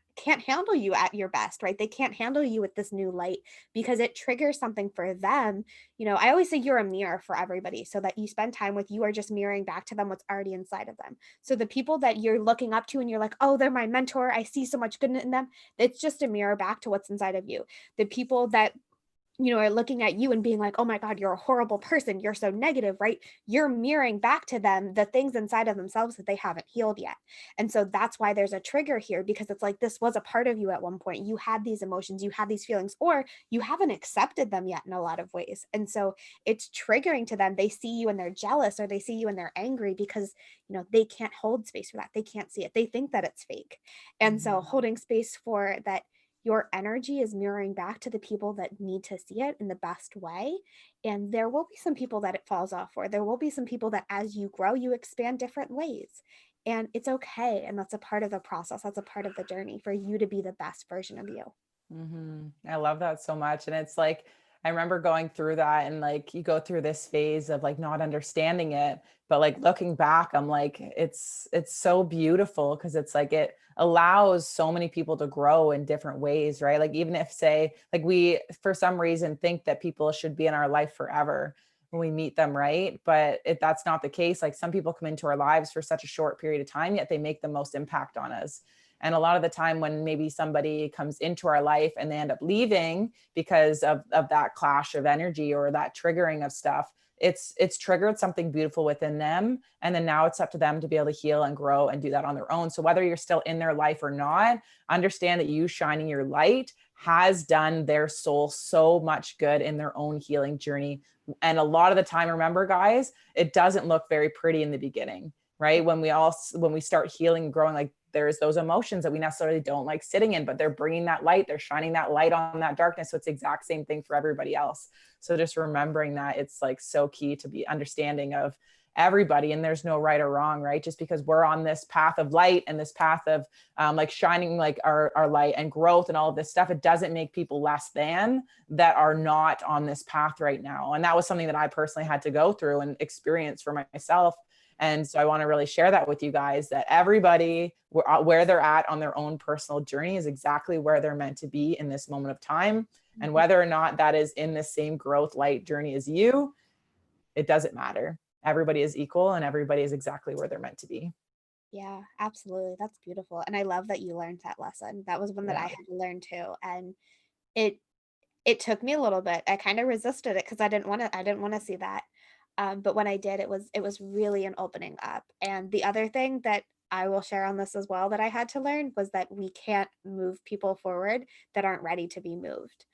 B: handle you at your best, right? They can't handle you with this new light because it triggers something for them. I always say you're a mirror for everybody, so that you spend time with, you are just mirroring back to them what's already inside of them. So the people that you're looking up to and you're like, oh, they're my mentor, I see so much good in them, it's just a mirror back to what's inside of you. The people that are looking at you and being like, oh my God, you're a horrible person, you're so negative, right? You're mirroring back to them the things inside of themselves that they haven't healed yet. And so that's why there's a trigger here, because it's like, this was a part of you at one point. You had these emotions, you had these feelings, or you haven't accepted them yet in a lot of ways. And so it's triggering to them. They see you and they're jealous, or they see you and they're angry because, they can't hold space for that. They can't see it. They think that it's fake. And so
A: Mhm.
B: holding space for that, your energy is mirroring back to the people that need to see it in the best way. And there will be some people that it falls off for. There will be some people that as you grow, you expand different ways. And it's okay. And that's a part of the process. That's a part of the journey for you to be the best version of you.
A: I love that so much. And it's like, I remember going through that, and like you go through this phase of like not understanding it, but like looking back, I'm like, it's so beautiful because it's like it allows so many people to grow in different ways, right? Like even if say like we for some reason think that people should be in our life forever when we meet them, right? But if that's not the case, like some people come into our lives for such a short period of time, yet they make the most impact on us. And a lot of the time when maybe somebody comes into our life and they end up leaving because of that clash of energy or that triggering of stuff, it's triggered something beautiful within them. And then now it's up to them to be able to heal and grow and do that on their own. So whether you're still in their life or not, understand that you shining your light has done their soul so much good in their own healing journey. And a lot of the time, remember, guys, it doesn't look very pretty in the beginning, right? When we start healing and growing, like there's those emotions that we necessarily don't like sitting in, but they're bringing that light, they're shining that light on that darkness. So it's the exact same thing for everybody else. So just remembering that, it's like so key to be understanding of everybody, and there's no right or wrong, right? Just because we're on this path of light and this path of like shining like our light and growth and all of this stuff, it doesn't make people less than that are not on this path right now. And that was something that I personally had to go through and experience for myself. And so I want to really share that with you guys, that everybody where they're at on their own personal journey is exactly where they're meant to be in this moment of time. And
B: Mhm.
A: whether or not that is in the same growth light journey as you, it doesn't matter. Everybody is equal and everybody is exactly where they're meant to be.
B: Yeah, absolutely. That's beautiful. And I love that you learned that lesson. That was one that I
A: Yeah.
B: had to learn too. And it it took me a little bit. I kind of resisted it because I didn't want to see that. But when I did, it was really an opening up. And the other thing that I will share on this as well that I had to learn was that we can't move people forward that aren't ready to be moved.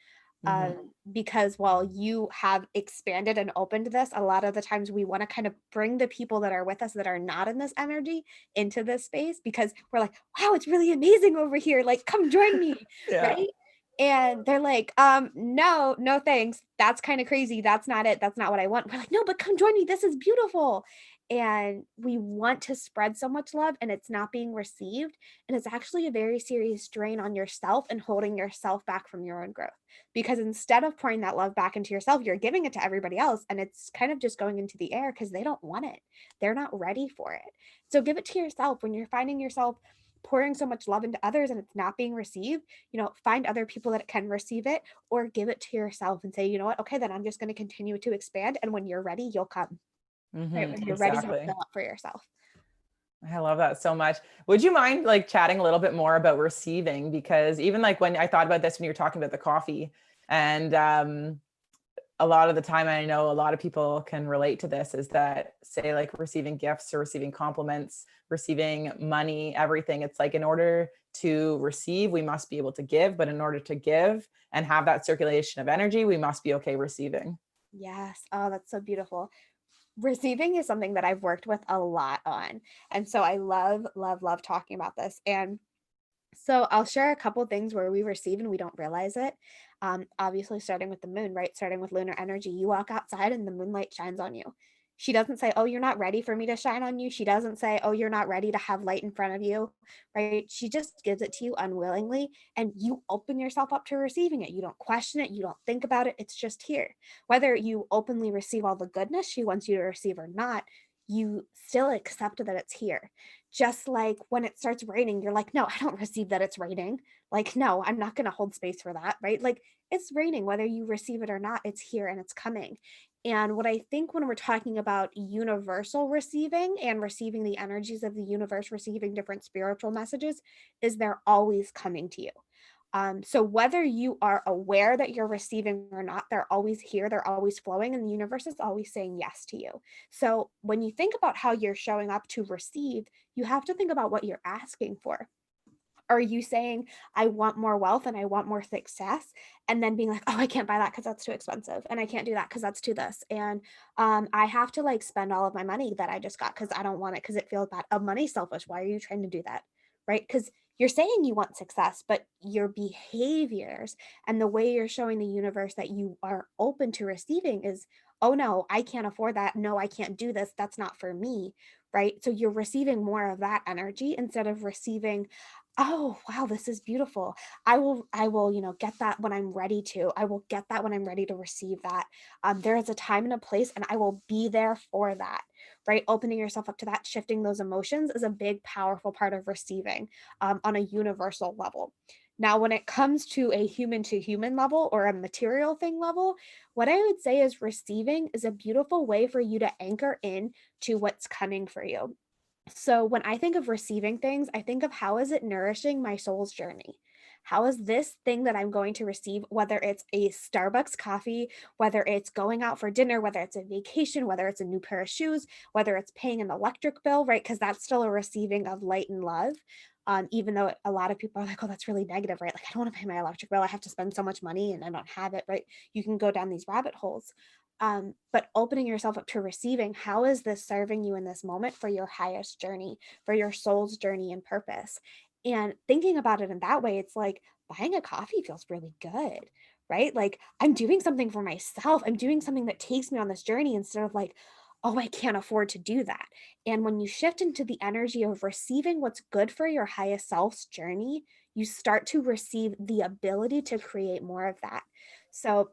B: Because while you have expanded and opened this, a lot of the times we want to kind of bring the people that are with us that are not in this energy into this space because we're like, wow, it's really amazing over here. Like, come join me.
A: Yeah.
B: Right. And they're like, no, no, thanks. That's kind of crazy. That's not it. That's not what I want. We're like, no, but come join me. This is beautiful. And we want to spread so much love and it's not being received. And it's actually a very serious drain on yourself and holding yourself back from your own growth. Because instead of pouring that love back into yourself, you're giving it to everybody else. And it's kind of just going into the air because they don't want it. They're not ready for it. So give it to yourself when you're finding yourself pouring so much love into others and it's not being received, find other people that can receive it or give it to yourself and say, you know what? Okay, then I'm just going to continue to expand. And when you're ready, you'll come. Right. When you're ready, you'll fill up for yourself.
A: I love that so much. Would you mind like chatting a little bit more about receiving? Because even like when I thought about this, when you were talking about the coffee and a lot of the time, I know a lot of people can relate to this is that say like receiving gifts or receiving compliments, receiving money, everything. It's like in order to receive, we must be able to give, but in order to give and have that circulation of energy, we must be okay receiving.
B: Yes. Oh, that's so beautiful. Receiving is something that I've worked with a lot on. And so I love, love, love talking about this. And so I'll share a couple things where we receive and we don't realize it. Obviously, starting with the moon, right? Starting with lunar energy, you walk outside and the moonlight shines on you. She doesn't say, oh, you're not ready for me to shine on you. She doesn't say, oh, you're not ready to have light in front of you, right? She just gives it to you unwillingly and you open yourself up to receiving it. You don't question it. You don't think about it. It's just here. Whether you openly receive all the goodness she wants you to receive or not, you still accept that it's here. Just like when it starts raining, you're like, no, I don't receive that it's raining. Like, no, I'm not going to hold space for that, right? Like, it's raining, whether you receive it or not, it's here and it's coming. And what I think when we're talking about universal receiving and receiving the energies of the universe, receiving different spiritual messages, is they're always coming to you. So whether you are aware that you're receiving or not, they're always here, they're always flowing, and the universe is always saying yes to you. So when you think about how you're showing up to receive, you have to think about what you're asking for. Are you saying, I want more wealth and I want more success? And then being like, oh, I can't buy that because that's too expensive. And I can't do that because that's too this. And I have to like spend all of my money that I just got because I don't want it because it feels bad. Money selfish. Why are you trying to do that? Right? Because you're saying you want success, but your behaviors and the way you're showing the universe that you are open to receiving is, oh no, I can't afford that. No, I can't do this. That's not for me. Right. So you're receiving more of that energy instead of receiving, oh wow, this is beautiful. I will get that when I'm ready to. I will get that when I'm ready to receive that. There is a time and a place and I will be there for that. Right, opening yourself up to that, shifting those emotions is a big powerful part of receiving on a universal level. Now when it comes to a human to human level or a material thing level, what I would say is receiving is a beautiful way for you to anchor in to what's coming for you. So when I think of receiving things, I think of how is it nourishing my soul's journey? How is this thing that I'm going to receive, whether it's a Starbucks coffee, whether it's going out for dinner, whether it's a vacation, whether it's a new pair of shoes, whether it's paying an electric bill, right? Because that's still a receiving of light and love. Even though a lot of people are like, oh, that's really negative, right? Like, I don't want to pay my electric bill. I have to spend so much money and I don't have it, right? You can go down these rabbit holes. But opening yourself up to receiving, how is this serving you in this moment for your highest journey, for your soul's journey and purpose? And thinking about it in that way, it's like buying a coffee feels really good, right? Like I'm doing something for myself. I'm doing something that takes me on this journey instead of like, oh, I can't afford to do that. And when you shift into the energy of receiving what's good for your highest self's journey, you start to receive the ability to create more of that. So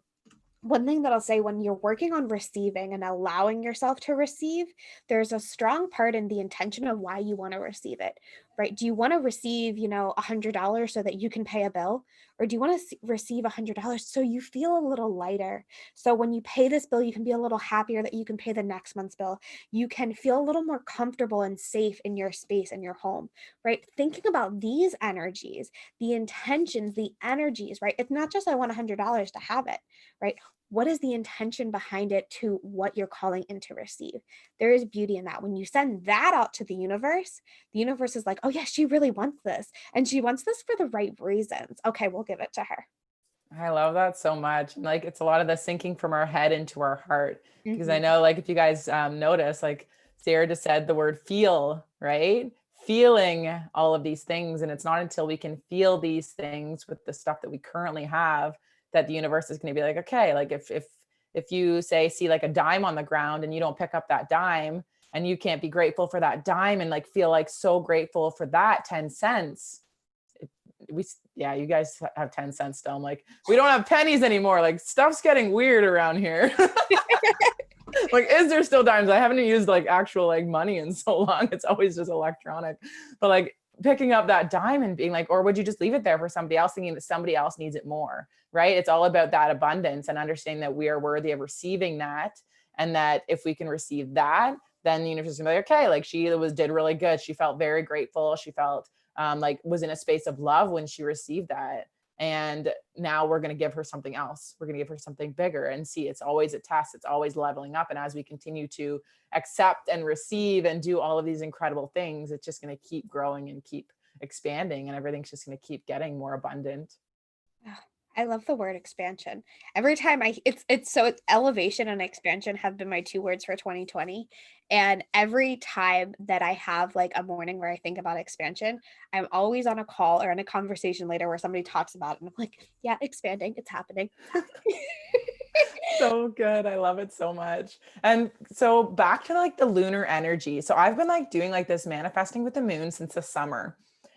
B: one thing that I'll say when you're working on receiving and allowing yourself to receive, there's a strong part in the intention of why you want to receive it, right? Do you want to receive, $100 so that you can pay a bill? Or do you want to receive $100 so you feel a little lighter? So when you pay this bill, you can be a little happier that you can pay the next month's bill. You can feel a little more comfortable and safe in your space and your home, right? Thinking about these energies, the intentions, the energies, right? It's not just I want $100 to have it, right? What is the intention behind it to what you're calling in to receive? There is beauty in that. When you send that out to the universe is like, oh yeah, she really wants this. And she wants this for the right reasons. Okay, we'll give it to her.
A: I love that so much. And like, it's a lot of the sinking from our head into our heart. Because I
B: Mhm.
A: know, like, if you guys notice, like Sarah just said the word feel, right? Feeling all of these things. And it's not until we can feel these things with the stuff that we currently have that the universe is going to be like, okay, like if you say, see like a dime on the ground and you don't pick up that dime and you can't be grateful for that dime and like feel like so grateful for that 10 cents, we yeah, you guys have 10 cents still. I'm like, we don't have pennies anymore. Like stuff's getting weird around here. Like, is there still dimes? I haven't used like actual like money in so long. It's always just electronic. But like picking up that dime and being like, or would you just leave it there for somebody else, thinking that somebody else needs it more? Right. It's all about that abundance and understanding that we are worthy of receiving that. And that if we can receive that, then the universe is gonna be like, okay, like she did really good. She felt very grateful. She felt like was in a space of love when she received that. And now we're going to give her something else. We're going to give her something bigger, and see, it's always a test. It's always leveling up. And as we continue to accept and receive and do all of these incredible things, it's just going to keep growing and keep expanding, and everything's just going to keep getting more abundant.
B: Ah, I love the word expansion. Every time it's elevation and expansion have been my two words for 2020. And every time that I have like a morning where I think about expansion, I'm always on a call or in a conversation later where somebody talks about it. And I'm like, yeah, expanding, it's happening. It's happening.
A: So good. I love it so much. And so back to like the lunar energy. So I've been like doing like this manifesting with the moon since the summer.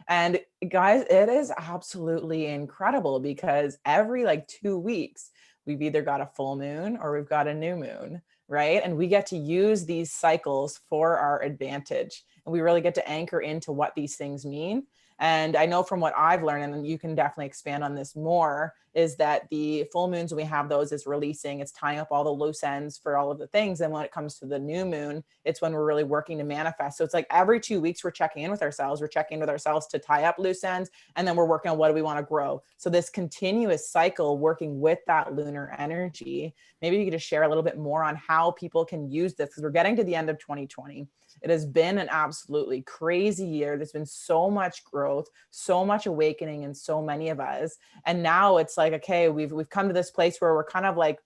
A: And guys, it is absolutely incredible because every like 2 weeks, we've either got a full moon or we've got a new moon, right? And we get to use these cycles for our advantage. And we really get to anchor into what these things mean. And I know from what I've learned, and you can definitely expand on this more, is that the full moons, when we have those, is releasing, it's tying up all the loose ends for all of the things. And when it comes to the new moon, it's when we're really working to manifest. So it's like every 2 weeks, we're checking in with ourselves. We're checking in with ourselves to tie up loose ends. And then we're working on what do we want to grow. So this continuous cycle working with that lunar energy, maybe you could just share a little bit more on how people can use this, because we're getting to the end of 2020. It has been an absolutely crazy year. There's been so much growth, so much awakening in so many of us. And now it's like, okay, we've come to this place where we're kind of like,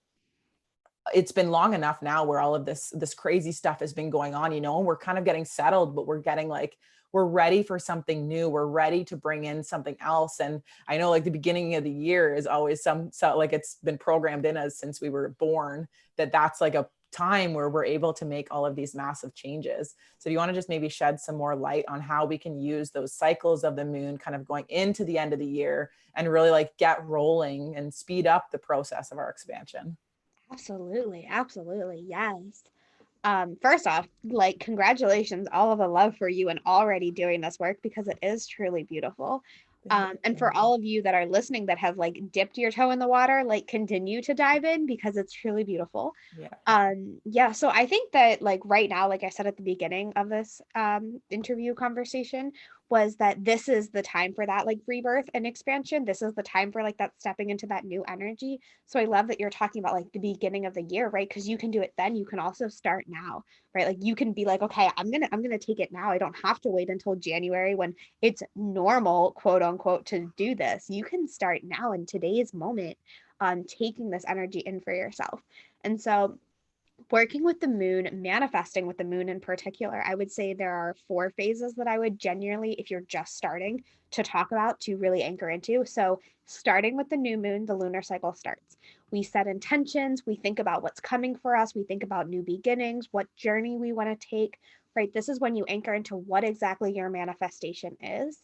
A: it's been long enough now where all of this crazy stuff has been going on, and we're kind of getting settled, but we're getting like, we're ready for something new. We're ready to bring in something else. And I know like the beginning of the year is always so like it's been programmed in us since we were born, that's like a time where we're able to make all of these massive changes. So do you want to just maybe shed some more light on how we can use those cycles of the moon kind of going into the end of the year and really like get rolling and speed up the process of our expansion?
B: Absolutely. Absolutely. Yes. First off, like congratulations, all of the love for you and already doing this work because it is truly beautiful.
A: Thank
B: And for
A: you.
B: all of you that are listening that have like dipped your toe in the water, like continue to dive in because it's truly beautiful.
A: Yeah.
B: Yeah, so I think that like right now, like I said at the beginning of this interview conversation, was that this is the time for that like rebirth and expansion. This is the time for like that stepping into that new energy. So I love that you're talking about like the beginning of the year, right? Because you can do it then. You can also start now, right? Like you can be like, okay, I'm gonna take it now. I don't have to wait until January when it's normal, quote unquote, to do this. You can start now in today's moment on taking this energy in for yourself. And so working with the moon, manifesting with the moon in particular, I would say there are 4 phases that I would genuinely, if you're just starting, to talk about to really anchor into. So, starting with the new moon, the lunar cycle starts. We set intentions, we think about what's coming for us, we think about new beginnings, what journey we want to take, right? This is when you anchor into what exactly your manifestation is.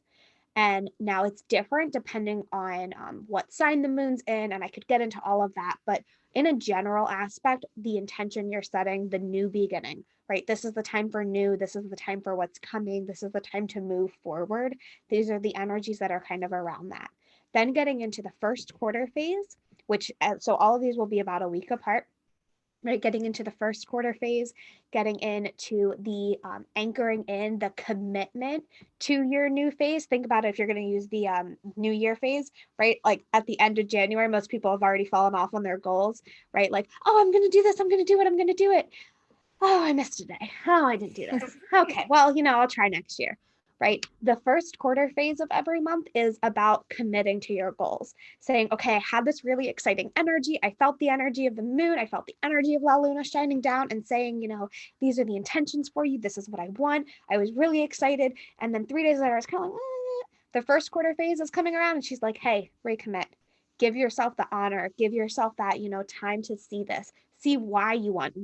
B: And now it's different depending on what sign the moon's in. And I could get into all of that. But in a general aspect, the intention you're setting, the new beginning, right? This is the time for new. This is the time for what's coming. This is the time to move forward. These are the energies that are kind of around that. Then getting into the first quarter phase, which, so all of these will be about a week apart, right? Getting into the first quarter phase, getting into the anchoring in the commitment to your new phase. Think about it, if you're going to use the new year phase, right? Like at the end of January, most people have already fallen off on their goals, right? Like, oh, I'm going to do this. I'm going to do it. I'm going to do it. Oh, I missed a day. Oh, I didn't do this. Okay, well, I'll try next year. right? The first quarter phase of every month is about committing to your goals, saying, okay, I had this really exciting energy. I felt the energy of the moon. I felt the energy of La Luna shining down, and saying, these are the intentions for you. This is what I want. I was really excited. And then 3 days later, I was kind of like, the first quarter phase is coming around, and she's like, hey, recommit. Give yourself the honor, give yourself that, time to see this, see why you want,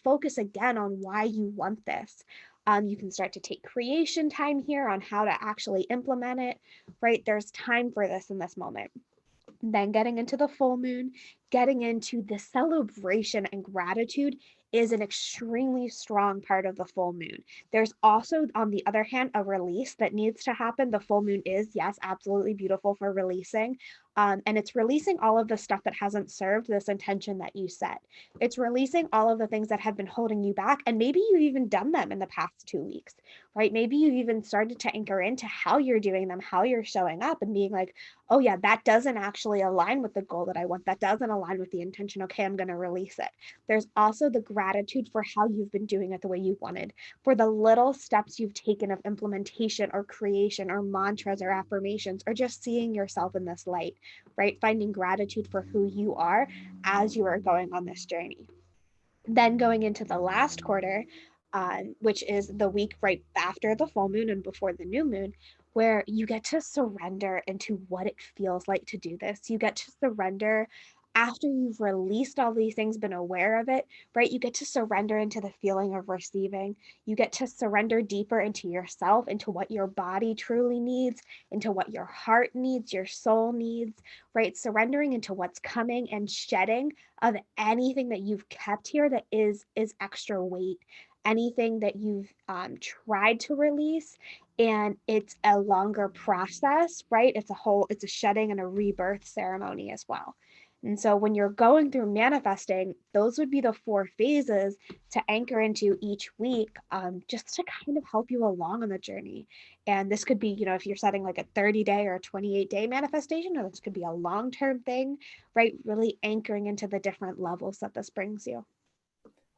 B: focus again on why you want this. You can start to take creation time here on how to actually implement it, right? There's time for this in this moment. Then getting into the full moon, getting into the celebration and gratitude is an extremely strong part of the full moon. There's also, on the other hand, a release that needs to happen. The full moon is, yes, absolutely beautiful for releasing. And it's releasing all of the stuff that hasn't served this intention that you set. It's releasing all of the things that have been holding you back. And maybe you've even done them in the past 2 weeks, right? Maybe you've even started to anchor into how you're doing them, how you're showing up, and being like, oh yeah, that doesn't actually align with the goal that I want. That doesn't align with the intention. Okay, I'm going to release it. There's also the gratitude for how you've been doing it the way you wanted, for the little steps you've taken of implementation or creation or mantras or affirmations, or just seeing yourself in this light, right? Finding gratitude for who you are as you are going on this journey. Then going into the last quarter, which is the week right after the full moon and before the new moon, where you get to surrender into what it feels like to do this. You get to surrender after you've released all these things, been aware of it, right? You get to surrender into the feeling of receiving. You get to surrender deeper into yourself, into what your body truly needs, into what your heart needs, your soul needs, right? Surrendering into what's coming and shedding of anything that you've kept here that is extra weight, anything that you've tried to release, and it's a longer process, right? It's a shedding and a rebirth ceremony as well. And so when you're going through manifesting, those would be the 4 phases to anchor into each week, just to kind of help you along on the journey. And this could be, if you're setting like a 30-day or a 28-day manifestation, or this could be a long-term thing, right? Really anchoring into the different levels that this brings you.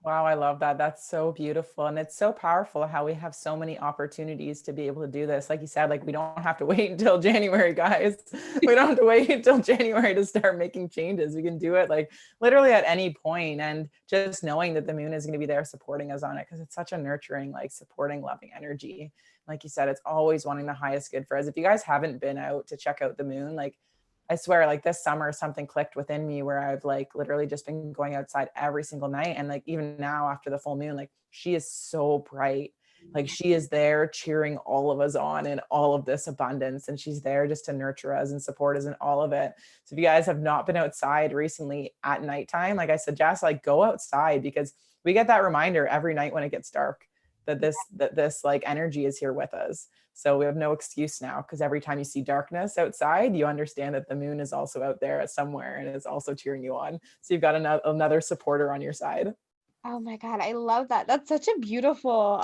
A: Wow, I love that. That's so beautiful. And it's so powerful how we have so many opportunities to be able to do this. Like you said, like we don't have to wait until January, guys. We don't have to wait until January to start making changes. We can do it like literally at any point. And just knowing that the moon is going to be there supporting us on it, because it's such a nurturing, like supporting, loving energy. Like you said, it's always wanting the highest good for us. If you guys haven't been out to check out the moon, like I swear, like this summer, something clicked within me where I've like literally just been going outside every single night. And like, even now after the full moon, like she is so bright. Like she is there cheering all of us on in all of this abundance. And she's there just to nurture us and support us in all of it. So if you guys have not been outside recently at nighttime, like I suggest, like go outside, because we get that reminder every night when it gets dark that this like energy is here with us. So we have no excuse now, because every time you see darkness outside, you understand that the moon is also out there somewhere and is also cheering you on. So you've got another supporter on your side.
B: Oh my God, I love that. That's such a beautiful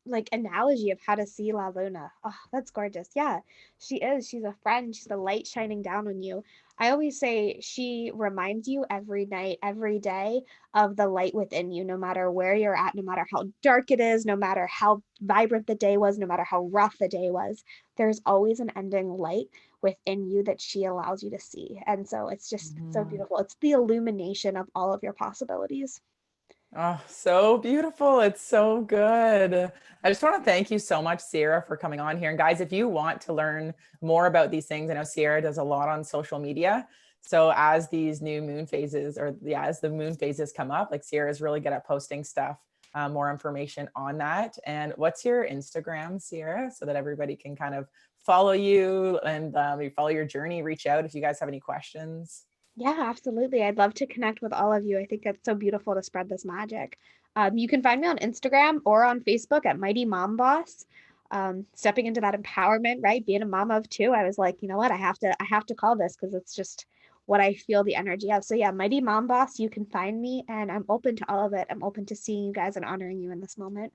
B: like analogy of how to see La Luna. Oh, that's gorgeous. Yeah, she is. She's a friend. She's the light shining down on you. I always say she reminds you every night, every day of the light within you, no matter where you're at, no matter how dark it is, no matter how vibrant the day was, no matter how rough the day was. There's always an ending light within you that she allows you to see. And so it's just so beautiful. It's the illumination of all of your possibilities.
A: Oh, so beautiful. It's so good. I just want to thank you so much, Sierra, for coming on here. And guys, if you want to learn more about these things, I know Sierra does a lot on social media. So as these new moon phases, as the moon phases come up, like Sierra is really good at posting stuff, more information on that. And what's your Instagram, Sierra, so that everybody can kind of follow you and follow your journey, reach out if you guys have any questions.
B: Yeah, absolutely. I'd love to connect with all of you. I think it's so beautiful to spread this magic. You can find me on Instagram or on Facebook at Mighty Mom Boss. Stepping into that empowerment, right? Being a mom of 2, I was like, you know what? I have to call this, because it's just what I feel the energy of. So yeah, Mighty Mom Boss, you can find me, and I'm open to all of it. I'm open to seeing you guys and honoring you in this moment.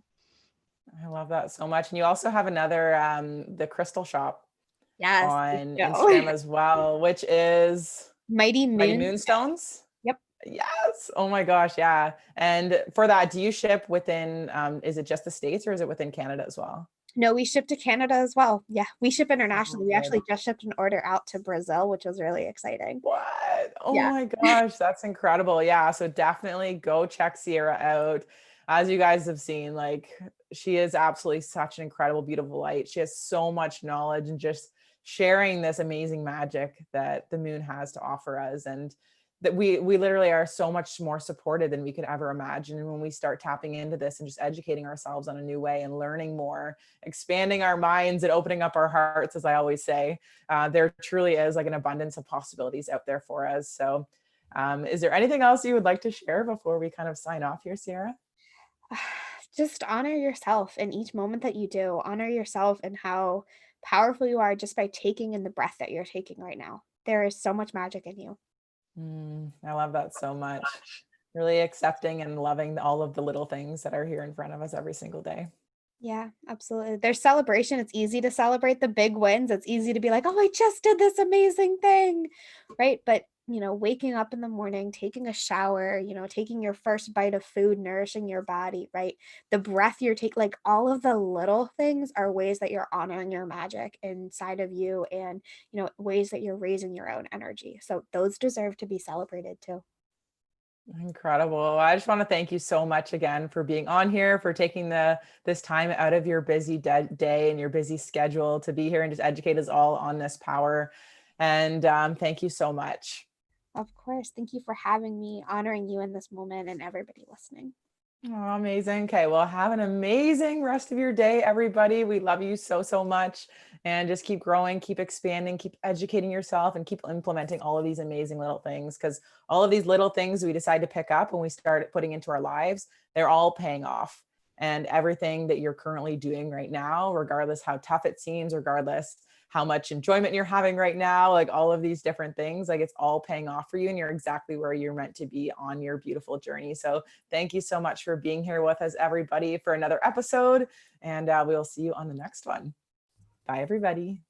A: I love that so much. And you also have another, the crystal shop
B: Yes.
A: on Instagram as well, which is
B: Mighty
A: Mighty
B: Moon.
A: Moonstones.
B: Yep.
A: Yes. Oh my gosh. Yeah. And for that, do you ship within, is it just the States or is it within Canada as well?
B: No, we ship to Canada as well. Yeah, we ship
A: Oh,
B: internationally. We
A: good.
B: actually just shipped an order out to Brazil, which was really exciting.
A: What? Oh
B: Yeah.
A: my gosh, that's incredible. Yeah, so definitely go check Sierra out. As you guys have seen, like she is absolutely such an incredible, beautiful light. She has so much knowledge and just sharing this amazing magic that the moon has to offer us. And that we literally are so much more supported than we could ever imagine. And when we start tapping into this and just educating ourselves on a new way and learning more, expanding our minds and opening up our hearts, as I always say, there truly is like an abundance of possibilities out there for us. So, is there anything else you would like to share before we kind of sign off here, Sierra?
B: Just honor yourself in each moment that you do. Honor yourself and how powerful you are just by taking in the breath that you're taking right now. There is so much magic in you.
A: I love that so much. Really accepting and loving all of the little things that are here in front of us every single day.
B: Yeah, absolutely. There's celebration. It's easy to celebrate the big wins. It's easy to be like, oh, I just did this amazing thing. Right. But, waking up in the morning, taking a shower, taking your first bite of food, nourishing your body, right? The breath you're taking, like all of the little things are ways that you're honoring your magic inside of you and, ways that you're raising your own energy. So those deserve to be celebrated too.
A: Incredible. I just want to thank you so much again for being on here, for taking this time out of your busy day and your busy schedule to be here and just educate us all on this power. And thank you so much.
B: Of course. Thank you for having me, honoring you in this moment and everybody listening.
A: Oh, amazing. Okay. Well, have an amazing rest of your day, everybody. We love you so, so much. And just keep growing, keep expanding, keep educating yourself, and keep implementing all of these amazing little things. Because all of these little things we decide to pick up when we start putting into our lives, they're all paying off. And everything that you're currently doing right now, regardless how tough it seems, regardless how much enjoyment you're having right now, like all of these different things, like it's all paying off for you. And you're exactly where you're meant to be on your beautiful journey. So, thank you so much for being here with us, everybody, for another episode. And we will see you on the next one. Bye, everybody.